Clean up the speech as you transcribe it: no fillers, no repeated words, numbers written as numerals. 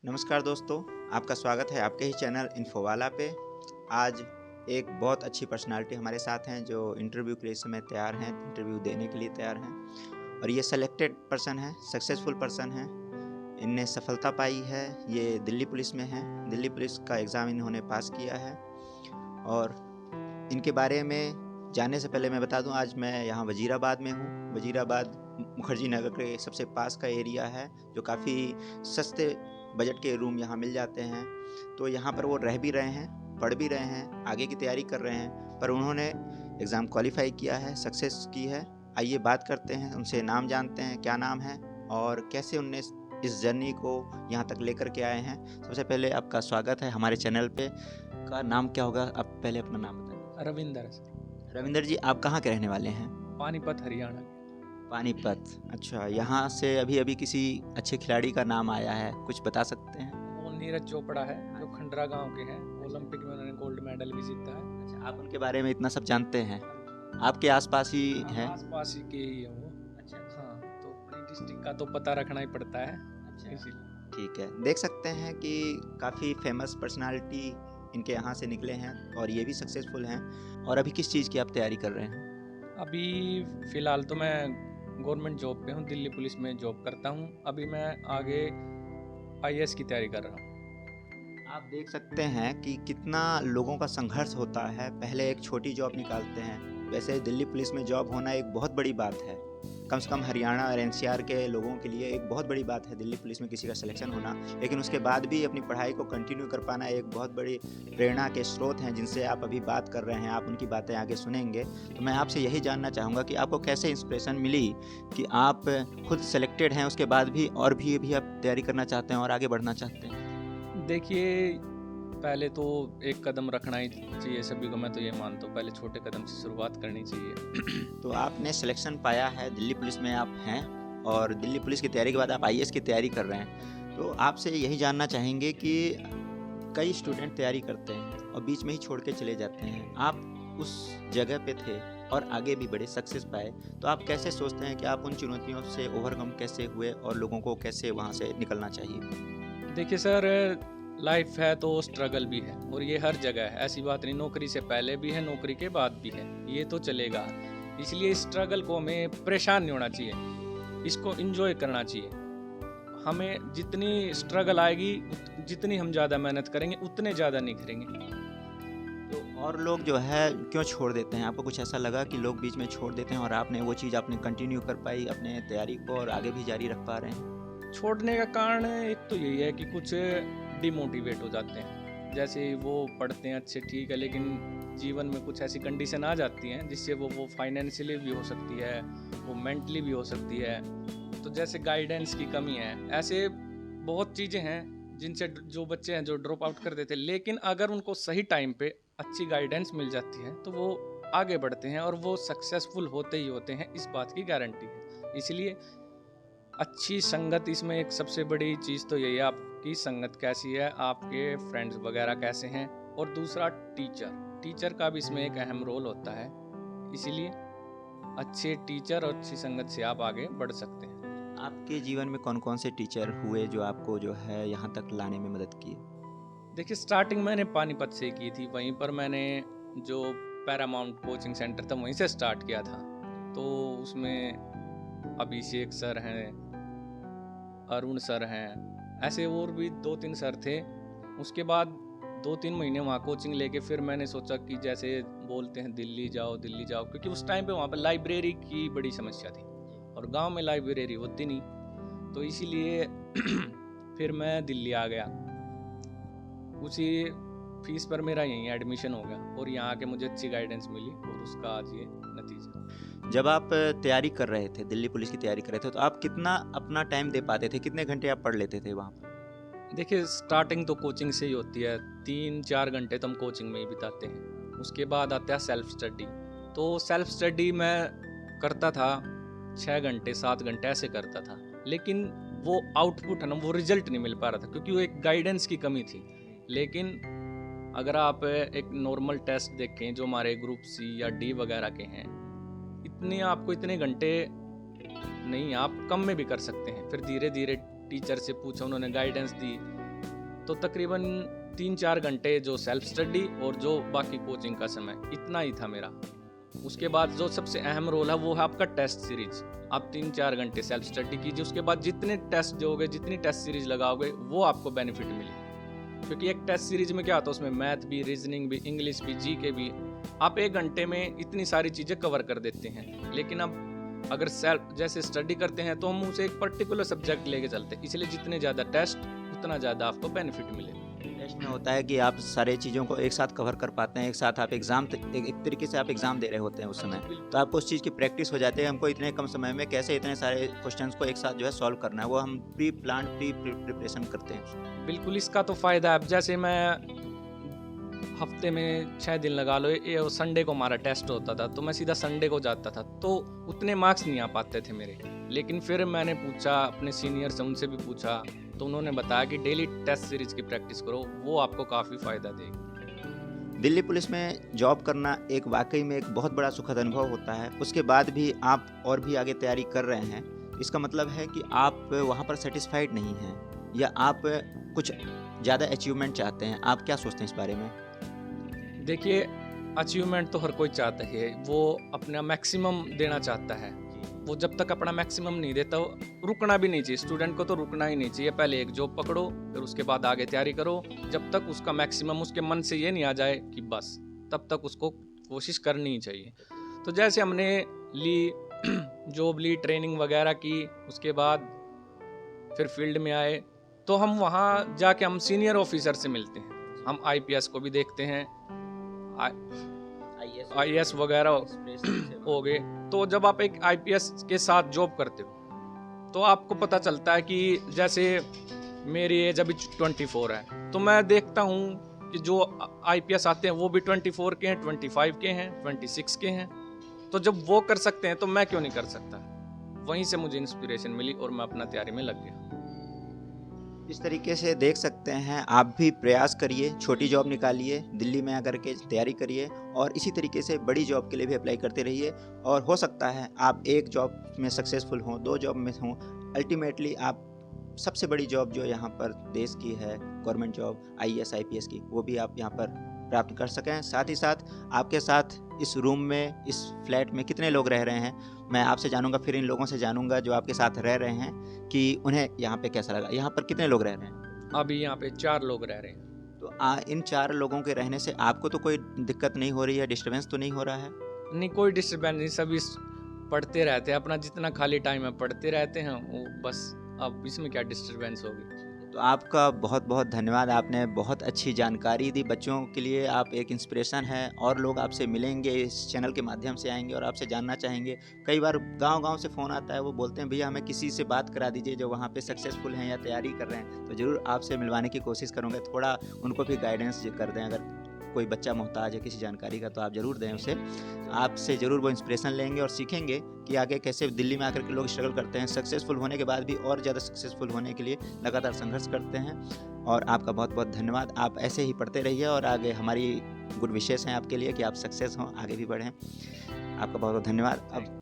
नमस्कार दोस्तों, आपका स्वागत है आपके ही चैनल इन्फोवाला पे। आज एक बहुत अच्छी पर्सनालिटी हमारे साथ हैं जो इंटरव्यू के लिए इस समय तैयार हैं, इंटरव्यू देने के लिए तैयार हैं और ये सेलेक्टेड पर्सन है, सक्सेसफुल पर्सन है। इनने सफलता पाई है, ये दिल्ली पुलिस में हैं, दिल्ली पुलिस का एग्ज़ाम इन्होंने पास किया है। और इनके बारे में जानने से पहले मैं बता दूं, आज मैं यहाँ वजीराबाद में हूँ। वजीराबाद मुखर्जी नगर के सबसे पास का एरिया है, जो काफ़ी सस्ते बजट के रूम यहाँ मिल जाते हैं। तो यहाँ पर वो रह भी रहे हैं, पढ़ भी रहे हैं, आगे की तैयारी कर रहे हैं, पर उन्होंने एग्ज़ाम क्वालिफाई किया है, सक्सेस की है। आइए बात करते हैं उनसे, नाम जानते हैं, क्या नाम है और कैसे उनने इस जर्नी को यहाँ तक लेकर के आए हैं। सबसे पहले आपका स्वागत है हमारे चैनल पे। का नाम क्या होगा? आप पहले अपना नाम बताइए। रविंदर सर। रविंदर जी, आप कहाँ के रहने वाले हैं? पानीपत हरियाणा। पानीपत। अच्छा, यहाँ से अभी किसी अच्छे खिलाड़ी का नाम आया है, कुछ बता सकते हैं? वो नीरज चोपड़ा है जो खंडरा गांव के हैं। ओलंपिक में उन्होंने गोल्ड मेडल भी जीता है। अच्छा, आप उनके बारे में इतना सब जानते हैं? आपके आसपास ही हैं? आसपास ही के ही है वो। अच्छा। हाँ, तो अपनी डिस्ट्रिक्ट का तो पता रखना ही पड़ता है। अच्छा, इसीलिए ठीक है। देख सकते हैं कि काफ़ी फेमस पर्सनालिटी इनके यहाँ से निकले हैं और ये भी सक्सेसफुल हैं। और अभी किस चीज़ की आप तैयारी कर रहे हैं? अभी फ़िलहाल तो मैं गवर्नमेंट जॉब पे हूँ, दिल्ली पुलिस में जॉब करता हूँ। अभी मैं आगे आईएएस की तैयारी कर रहा हूँ। आप देख सकते हैं कि कितना लोगों का संघर्ष होता है, पहले एक छोटी जॉब निकालते हैं। वैसे दिल्ली पुलिस में जॉब होना एक बहुत बड़ी बात है, कम से कम हरियाणा और एनसीआर के लोगों के लिए एक बहुत बड़ी बात है दिल्ली पुलिस में किसी का सिलेक्शन होना। लेकिन उसके बाद भी अपनी पढ़ाई को कंटिन्यू कर पाना एक बहुत बड़ी प्रेरणा के स्रोत हैं, जिनसे आप अभी बात कर रहे हैं। आप उनकी बातें आगे सुनेंगे। तो मैं आपसे यही जानना चाहूँगा कि आपको कैसे इंस्पिरेशन मिली कि आप खुद सेलेक्टेड हैं, उसके बाद भी और भी आप तैयारी करना चाहते हैं और आगे बढ़ना चाहते हैं? देखिए, पहले तो एक कदम रखना ही चाहिए सभी को। मैं तो ये मानता हूँ, पहले छोटे कदम से शुरुआत करनी चाहिए। तो आपने सिलेक्शन पाया है, दिल्ली पुलिस में आप हैं और दिल्ली पुलिस की तैयारी के बाद आप आईएएस की तैयारी कर रहे हैं। तो आपसे यही जानना चाहेंगे कि कई स्टूडेंट तैयारी करते हैं और बीच में ही छोड़ के चले जाते हैं। आप उस जगह पे थे और आगे भी बढ़े, सक्सेस पाए। तो आप कैसे सोचते हैं कि आप उन चुनौतियों से ओवरकम कैसे हुए और लोगों को कैसे वहाँ से निकलना चाहिए? देखिए सर, लाइफ है तो स्ट्रगल भी है और ये हर जगह है। ऐसी बात नहीं, नौकरी से पहले भी है, नौकरी के बाद भी है, ये तो चलेगा। इसलिए स्ट्रगल को हमें परेशान नहीं होना चाहिए, इसको एंजॉय करना चाहिए। हमें जितनी स्ट्रगल आएगी, जितनी हम ज़्यादा मेहनत करेंगे, उतने ज़्यादा निखरेंगे। तो और लोग जो है क्यों छोड़ देते हैं? आपको कुछ ऐसा लगा कि लोग बीच में छोड़ देते हैं और आपने वो चीज़ आपने कंटिन्यू कर पाई अपने तैयारी को और आगे भी जारी रख पा रहे हैं? छोड़ने का कारण एक तो यही है कि कुछ डिमोटिवेट हो जाते हैं। जैसे वो पढ़ते हैं अच्छे, ठीक है, लेकिन जीवन में कुछ ऐसी कंडीशन आ जाती हैं जिससे वो फाइनेंशियली भी हो सकती है, वो मेंटली भी हो सकती है। तो जैसे गाइडेंस की कमी है, ऐसे बहुत चीज़ें हैं जिनसे जो बच्चे हैं जो ड्रॉप आउट कर देते हैं। लेकिन अगर उनको सही टाइम पे अच्छी गाइडेंस मिल जाती है तो वो आगे बढ़ते हैं और वो सक्सेसफुल होते ही होते हैं, इस बात की गारंटी है। इसलिए अच्छी संगत इसमें एक सबसे बड़ी चीज़ तो यही है, आपकी संगत कैसी है, आपके फ्रेंड्स वगैरह कैसे हैं। और दूसरा टीचर का भी इसमें एक अहम रोल होता है। इसीलिए अच्छे टीचर और अच्छी संगत से आप आगे बढ़ सकते हैं। आपके जीवन में कौन-कौन से टीचर हुए जो आपको जो है यहाँ तक लाने में मदद किए? देखिए, स्टार्टिंग मैंने पानीपत से की थी। वहीं पर मैंने जो पैरामाउंट कोचिंग सेंटर था वहीं से स्टार्ट किया था। तो उसमें अभिषेक सर हैं, अरुण सर हैं, ऐसे और भी 2-3 सर थे। उसके बाद 2-3 महीने वहाँ कोचिंग लेके फिर मैंने सोचा कि जैसे बोलते हैं दिल्ली जाओ, क्योंकि उस टाइम पे वहाँ पर लाइब्रेरी की बड़ी समस्या थी और गांव में लाइब्रेरी होती नहीं। तो इसीलिए फिर मैं दिल्ली आ गया। उसी फीस पर मेरा यहीं एडमिशन हो गया और यहाँ आके मुझे अच्छी गाइडेंस मिली और उसका आज ये नतीजा। जब आप तैयारी कर रहे थे, दिल्ली पुलिस की तैयारी कर रहे थे, तो आप कितना अपना टाइम दे पाते थे? कितने घंटे आप पढ़ लेते थे वहाँ पर? देखिए, स्टार्टिंग तो कोचिंग से ही होती है। 3-4 घंटे तो हम कोचिंग में ही बिताते हैं। उसके बाद आता है सेल्फ स्टडी। तो सेल्फ स्टडी मैं करता था 6 घंटे 7 घंटे ऐसे करता था, लेकिन वो आउटपुट है ना, वो रिजल्ट नहीं मिल पा रहा था क्योंकि वो एक गाइडेंस की कमी थी। लेकिन अगर आप एक नॉर्मल टेस्ट देखें जो हमारे ग्रुप सी या डी वगैरह के हैं, आपको इतने घंटे नहीं, आप कम में भी कर सकते हैं। फिर धीरे धीरे टीचर से पूछा, उन्होंने गाइडेंस दी, तो तकरीबन 3-4 घंटे जो सेल्फ स्टडी और जो बाकी कोचिंग का समय, इतना ही था मेरा। उसके बाद जो सबसे अहम रोल है वो है आपका टेस्ट सीरीज। आप 3-4 घंटे सेल्फ स्टडी कीजिए, उसके बाद जितने टेस्ट दोगे, जितनी टेस्ट सीरीज लगाओगे, वो आपको बेनिफिट मिले। क्योंकि एक टेस्ट सीरीज में क्या होता है, उसमें मैथ भी, रीजनिंग भी, इंग्लिश भी, जीके भी, आप 1 घंटे में इतनी सारी चीज़ें कवर कर देते हैं। लेकिन अब अगर सेल्फ जैसे स्टडी करते हैं तो हम उसे एक पर्टिकुलर सब्जेक्ट लेके चलते हैं, इसलिए जितने ज़्यादा टेस्ट उतना ज़्यादा आपको बेनिफिट मिले। टेस्ट में होता है कि आप सारे चीज़ों को एक साथ कवर कर पाते हैं, एक साथ आप एग्ज़ाम एक तरीके से आप एग्ज़ाम दे रहे होते हैं उस समय, तो आपको उस चीज़ की प्रैक्टिस हो जाती है। हमको इतने कम समय में कैसे इतने सारे क्वेश्चंस को एक साथ जो है सॉल्व करना है, वो हम प्री प्रिपरेशन करते हैं। बिल्कुल, इसका तो फ़ायदा है। अब जैसे मैं हफ्ते में 6 दिन लगा लो, ये संडे को हमारा टेस्ट होता था, तो मैं सीधा संडे को जाता था, तो उतने मार्क्स नहीं आ पाते थे मेरे। लेकिन फिर मैंने पूछा अपने सीनियर से, उनसे भी पूछा, तो उन्होंने बताया कि डेली टेस्ट सीरीज की प्रैक्टिस करो, वो आपको काफ़ी फ़ायदा देगी। दिल्ली पुलिस में जॉब करना एक वाकई में एक बहुत बड़ा सुखद अनुभव होता है। उसके बाद भी आप और भी आगे तैयारी कर रहे हैं, इसका मतलब है कि आप वहाँ पर सेटिस्फाइड नहीं हैं, या आप कुछ ज़्यादा अचीवमेंट चाहते हैं। आप क्या सोचते हैं इस बारे में? देखिए, अचीवमेंट तो हर कोई चाहता है, वो अपना मैक्सिमम देना चाहता है। वो जब तक अपना मैक्सिमम नहीं देता, रुकना भी नहीं चाहिए। स्टूडेंट को तो रुकना ही नहीं चाहिए। पहले एक जॉब पकड़ो, फिर उसके बाद आगे तैयारी करो। जब तक उसका मैक्सिमम उसके मन से ये नहीं आ जाए कि बस, तब तक उसको कोशिश करनी ही चाहिए। तो जैसे हमने जॉब ली, ट्रेनिंग वगैरह की, उसके बाद फिर फील्ड में आए, तो हम वहाँ जाके हम सीनियर ऑफिसर से मिलते हैं। हम IPS को भी देखते हैं, IAS वगैरह हो गए। तो जब आप एक IPS के साथ जॉब करते हो तो आपको पता चलता है कि जैसे मेरी एज अभी 24 है, तो मैं देखता हूँ कि जो IPS आते हैं वो भी 24 के हैं, 25 के हैं, 26 के हैं। तो जब वो कर सकते हैं तो मैं क्यों नहीं कर सकता? वहीं से मुझे इंस्पिरेशन मिली और मैं अपना तैयारी में लग गया। इस तरीके से देख सकते हैं, आप भी प्रयास करिए, छोटी जॉब निकालिए, दिल्ली में आकर के तैयारी करिए, और इसी तरीके से बड़ी जॉब के लिए भी अप्लाई करते रहिए। और हो सकता है आप एक जॉब में सक्सेसफुल हों, 2 जॉब में हों, अल्टीमेटली आप सबसे बड़ी जॉब जो यहाँ पर देश की है, गवर्नमेंट जॉब IAS IPS की, वो भी आप यहाँ पर प्राप्त कर सकें। साथ ही साथ आपके साथ इस रूम में, इस फ्लैट में कितने लोग रह रहे हैं, मैं आपसे जानूंगा, फिर इन लोगों से जानूंगा जो आपके साथ रह रहे हैं कि उन्हें यहाँ पे कैसा लगा। यहाँ पर कितने लोग रह रहे हैं? अभी यहाँ पे 4 लोग रह रहे हैं। तो इन 4 लोगों के रहने से आपको तो कोई दिक्कत नहीं हो रही है, डिस्टर्बेंस तो नहीं हो रहा है? नहीं, कोई डिस्टर्बेंस नहीं, सभी पढ़ते रहते हैं, अपना जितना खाली टाइम है पढ़ते रहते हैं, वो बस। अब इसमें क्या डिस्टर्बेंस होगी? तो आपका बहुत बहुत धन्यवाद, आपने बहुत अच्छी जानकारी दी। बच्चों के लिए आप एक इंस्पिरेशन हैं, और लोग आपसे मिलेंगे, इस चैनल के माध्यम से आएंगे और आपसे जानना चाहेंगे। कई बार गांव-गांव से फ़ोन आता है, वो बोलते हैं भैया हमें किसी से बात करा दीजिए जो वहाँ पे सक्सेसफुल हैं या तैयारी कर रहे हैं। तो ज़रूर आपसे मिलवाने की कोशिश करूँगा, थोड़ा उनको भी गाइडेंस कर दें। अगर कोई बच्चा मोहताज है किसी जानकारी का तो आप ज़रूर दें उसे। आपसे ज़रूर वो इंस्पिरेशन लेंगे और सीखेंगे कि आगे कैसे दिल्ली में आकर के लोग स्ट्रगल करते हैं, सक्सेसफुल होने के बाद भी और ज़्यादा सक्सेसफुल होने के लिए लगातार संघर्ष करते हैं। और आपका बहुत बहुत धन्यवाद। आप ऐसे ही पढ़ते रहिए, और आगे हमारी गुड विशेस हैं आपके लिए कि आप सक्सेस हों, आगे भी बढ़ें। आपका बहुत बहुत धन्यवाद। अब